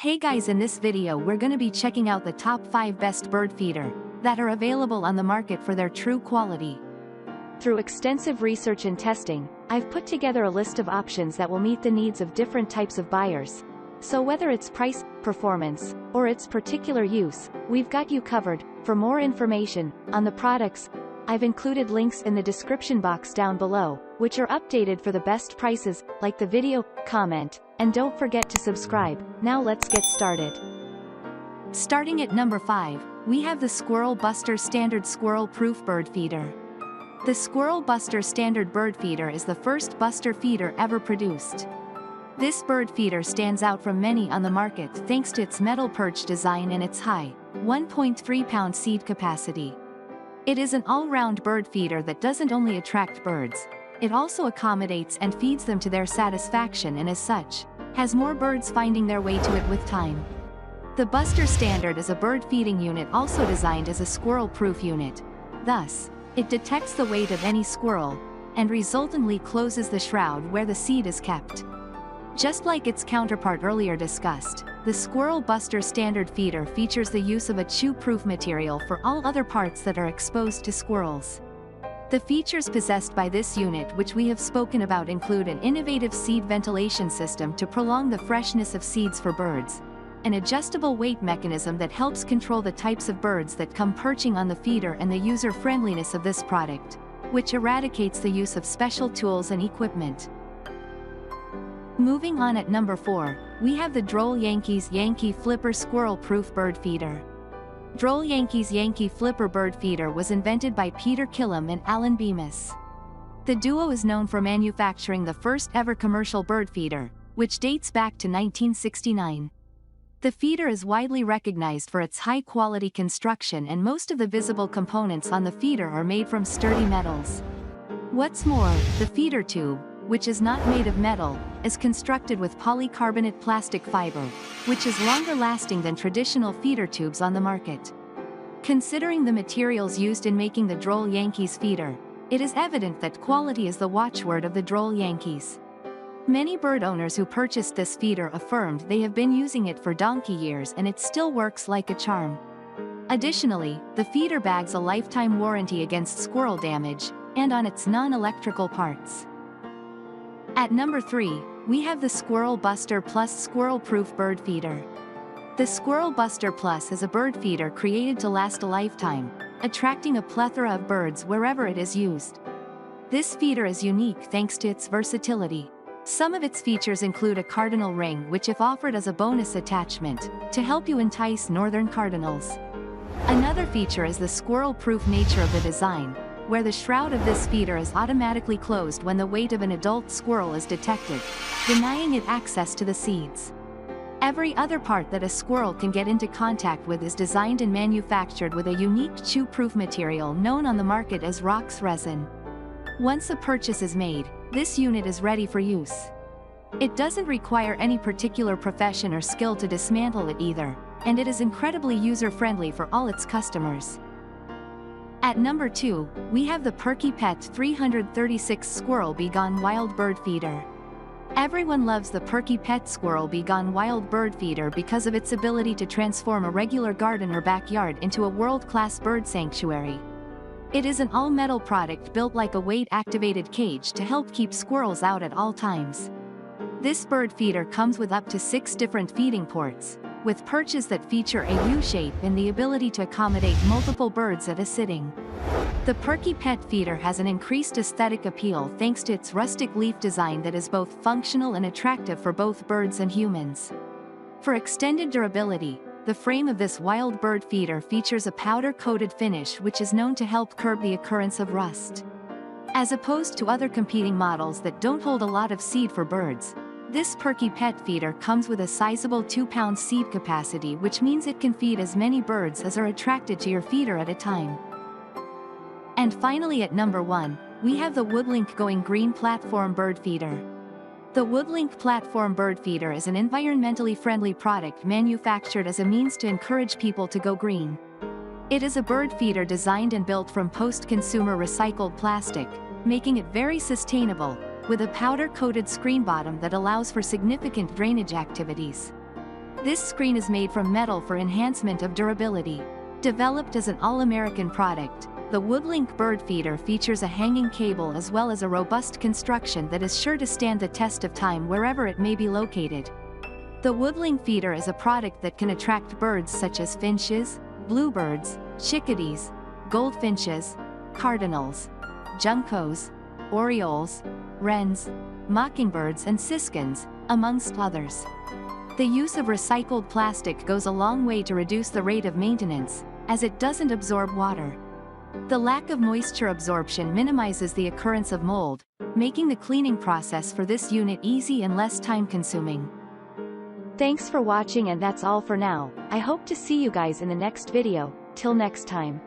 Hey guys, in this video we're gonna be checking out the top 5 best bird feeder that are available on the market for their true quality. Through extensive research and testing, I've put together a list of options that will meet the needs of different types of buyers. So whether it's price, performance, or its particular use, we've got you covered. For more information on the products, I've included links in the description box down below, which are updated for the best prices. Like the video, comment, and don't forget to subscribe. Now let's get started. Starting at number 5, we have the Squirrel Buster Standard Squirrel-Proof Bird Feeder. The Squirrel Buster Standard Bird Feeder is the first buster feeder ever produced. This bird feeder stands out from many on the market thanks to its metal perch design and its high, 1.3-pound seed capacity. It is an all-round bird feeder that doesn't only attract birds, it also accommodates and feeds them to their satisfaction, and as such, has more birds finding their way to it with time. The Buster Standard is a bird feeding unit also designed as a squirrel-proof unit. Thus, it detects the weight of any squirrel, and resultantly closes the shroud where the seed is kept. Just like its counterpart earlier discussed, the Squirrel Buster Standard feeder features the use of a chew-proof material for all other parts that are exposed to squirrels. The features possessed by this unit which we have spoken about include an innovative seed ventilation system to prolong the freshness of seeds for birds, an adjustable weight mechanism that helps control the types of birds that come perching on the feeder, and the user-friendliness of this product, which eradicates the use of special tools and equipment. Moving on, at number 4, we have the Droll Yankee Flipper Squirrel-Proof Bird Feeder. Droll Yankee Flipper Bird Feeder was invented by Peter Killam and Alan Bemis. The duo is known for manufacturing the first ever commercial bird feeder, which dates back to 1969. The feeder is widely recognized for its high-quality construction, and most of the visible components on the feeder are made from sturdy metals. What's more, the feeder tube, which is not made of metal, is constructed with polycarbonate plastic fiber, which is longer lasting than traditional feeder tubes on the market. Considering the materials used in making the Droll Yankees feeder, it is evident that quality is the watchword of the Droll Yankees. Many bird owners who purchased this feeder affirmed they have been using it for donkey years and it still works like a charm. Additionally, the feeder bags a lifetime warranty against squirrel damage, and on its non-electrical parts. At number 3, we have the Squirrel Buster Plus Squirrel-Proof Bird Feeder. The Squirrel Buster Plus is a bird feeder created to last a lifetime, attracting a plethora of birds wherever it is used. This feeder is unique thanks to its versatility. Some of its features include a cardinal ring, which if offered as a bonus attachment, to help you entice northern cardinals. Another feature is the squirrel-proof nature of the design, where the shroud of this feeder is automatically closed when the weight of an adult squirrel is detected, denying it access to the seeds. Every other part that a squirrel can get into contact with is designed and manufactured with a unique chew-proof material known on the market as Rox resin. Once a purchase is made, this unit is ready for use. It doesn't require any particular profession or skill to dismantle it either, and it is incredibly user-friendly for all its customers. At number 2, we have the Perky-Pet 336 Squirrel-Be-Gone Wild Bird Feeder. Everyone loves the Perky-Pet Squirrel-Be-Gone Wild Bird Feeder because of its ability to transform a regular garden or backyard into a world-class bird sanctuary. It is an all-metal product built like a weight-activated cage to help keep squirrels out at all times. This bird feeder comes with up to 6 different feeding ports, with perches that feature a U-shape and the ability to accommodate multiple birds at a sitting. The Perky-Pet feeder has an increased aesthetic appeal thanks to its rustic leaf design that is both functional and attractive for both birds and humans. For extended durability, the frame of this wild bird feeder features a powder-coated finish which is known to help curb the occurrence of rust. As opposed to other competing models that don't hold a lot of seed for birds, this Perky-Pet feeder comes with a sizable 2-pound seed capacity, which means it can feed as many birds as are attracted to your feeder at a time. And finally, at number 1, we have the Woodlink Going Green Platform Bird Feeder. The Woodlink Platform Bird Feeder is an environmentally friendly product manufactured as a means to encourage people to go green. It is a bird feeder designed and built from post-consumer recycled plastic, making it very sustainable, with a powder-coated screen bottom that allows for significant drainage activities. This screen is made from metal for enhancement of durability. Developed as an all-American product, the Woodlink bird feeder features a hanging cable as well as a robust construction that is sure to stand the test of time wherever it may be located. The Woodlink feeder is a product that can attract birds such as finches, bluebirds, chickadees, goldfinches, cardinals, juncos, orioles, wrens, mockingbirds and siskins, amongst others. The use of recycled plastic goes a long way to reduce the rate of maintenance, as it doesn't absorb water. The lack of moisture absorption minimizes the occurrence of mold, making the cleaning process for this unit easy and less time-consuming. Thanks for watching, and that's all for now. I hope to see you guys in the next video. Till next time.